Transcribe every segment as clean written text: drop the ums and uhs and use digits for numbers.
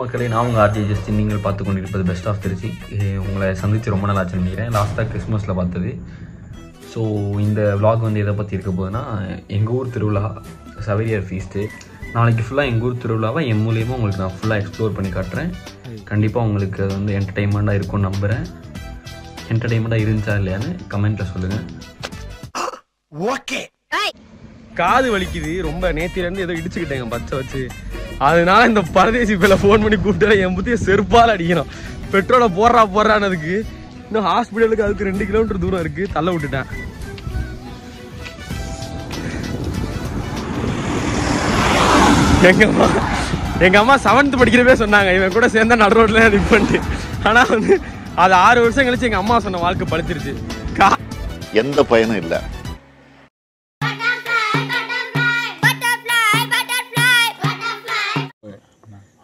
மக்களே, நான் உங்கள் ஆர்ஜே ஜஸ்டின். நீங்கள் பார்த்து கொண்டிருப்பது பெஸ்ட் ஆஃப் திருச்சி. உங்களை சந்தித்து ரொம்ப நாள் ஆச்சுன்னு நினைக்கிறேன். லாஸ்ட்டாக கிறிஸ்மஸில் பார்த்தது. ஸோ இந்த விலாக் வந்து எதை பற்றி இருக்க போகுதுன்னா, எங்கள் ஊர் திருவிழா சவேரியர் ஃபீஸ்ட்டு. நாளைக்கு ஃபுல்லாக எங்கள் ஊர் திருவிழாவை என் மூலியமாக உங்களுக்கு நான் ஃபுல்லாக எக்ஸ்ப்ளோர் பண்ணி காட்டுறேன். கண்டிப்பாக உங்களுக்கு அது வந்து என்டர்டெயின்மெண்ட்டாக இருக்கும்னு நம்புகிறேன். என்டர்டெயின்மெண்ட்டாக இருந்துச்சா இல்லையான்னு கமெண்ட்டில் சொல்லுங்கள். ஓகே. காது வலிக்குது ரொம்ப, நேத்திலேருந்து ஏதோ இடிச்சுக்கிட்டேங்க பச்சை வச்சு. அதனால இந்த பரதேசி பேல ஃபோன் பண்ணி கூப்பிட்டா என் புத்திய செருப்பால் அடிக்கணும். பெட்ரோலை போடுறானதுக்கு இன்னும் ஹாஸ்பிட்டலுக்கு அதுக்கு 2 கிலோமீட்டர் தூரம் இருக்கு. தள்ள விட்டுட்டேன். எங்க அம்மா 7th படிக்கிறப்பே சொன்னாங்க இவன் கூட சேர்ந்தா நடு ரோட்ல நிப்பன்ட்டு. ஆனா வந்து அது 6 வருஷம் கழிச்சு எங்க அம்மா சொன்ன வாழ்க்கை படுத்துருச்சு. எந்த பயனும் இல்லை.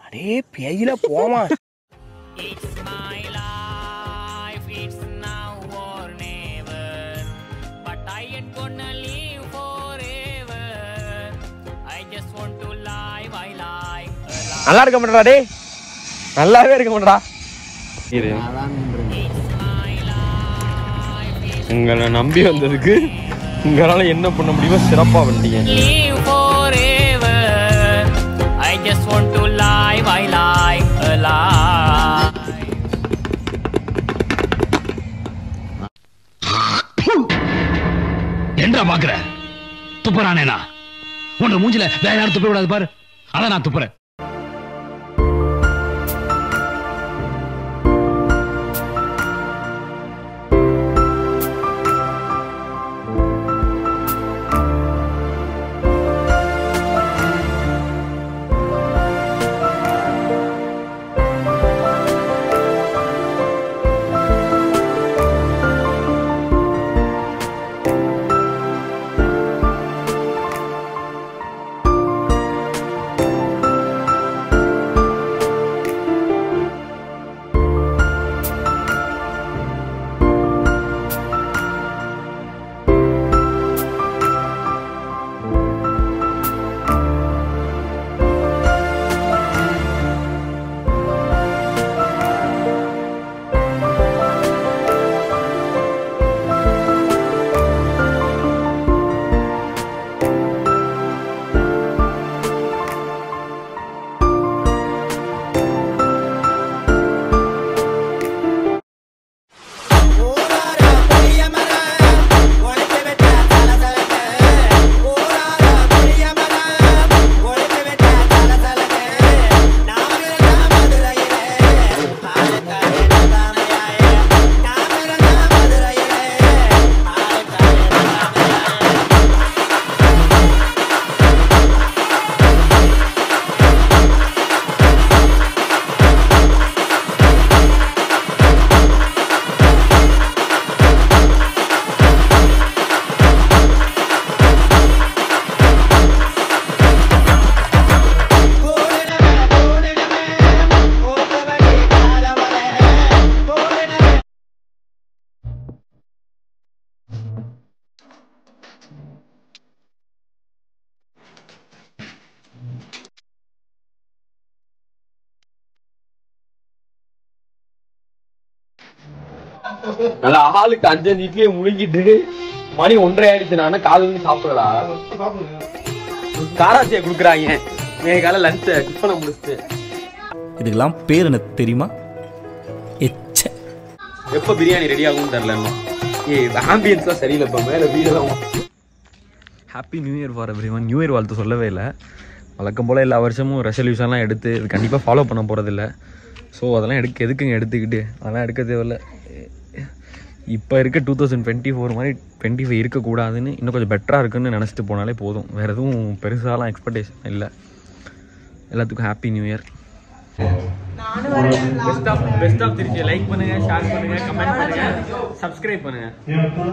அடே பேயில போமா. நல்லா இருக்க மாட்டா டே, நல்லாவே இருக்க மாட்டா. உங்களை நம்பி வந்ததுக்கு உங்களால என்ன பண்ண முடியுமோ சிறப்பா வந்தீங்க. என்ன பாக்குற? துப்புறானேனா? உன் மூஞ்சில வேற யாரும் துப்ப விடாது பாரு. அதான் நான் துப்புறேன். நல்லா ஆளுக்கு 5 இட்லியை முழுங்கிட்டு மணி 1:30 ஆயிடுச்சு. நானே காலையில சாப்பிடலா காராச்சியை குடுக்குறாங்க. என் காலை லஞ்ச் டிஃபனை முடிச்சுட்டு. இதுக்கெல்லாம் பேர் என்ன தெரியுமா? எப்ப பிரியாணி ரெடி ஆகும்னு தெரியல. ஆம்பியன்ஸ்லாம் சரியில்லை. இப்போ மேலே வீடெல்லாம். Happy new year for everyone. New year வாழ்த்து சொல்லவே இல்லை. வழக்கம் போல் எல்லா வருஷமும் ரெசல்யூஷன்லாம் எடுத்து இது கண்டிப்பாக ஃபாலோ பண்ண போகிறதில்ல. ஸோ அதெல்லாம் எதுக்குங்க எடுத்துக்கிட்டு அதெல்லாம் எடுக்க தேவையில்ல. இப்போ இருக்க 2024 மாதிரி 25 இருக்கக்கூடாதுன்னு இன்னும் கொஞ்சம் பெட்டராக இருக்குன்னு நினச்சிட்டு போனாலே போதும். வேறு எதுவும் பெருசாலாம் எக்ஸ்பெக்டேஷன் இல்லை. எல்லாத்துக்கும் happy new year. Best of Trichy. Like பண்ணுங்கள், ஷேர் பண்ணுங்கள், கமெண்ட் பண்ணுங்கள், சப்ஸ்கிரைப் பண்ணுங்கள்.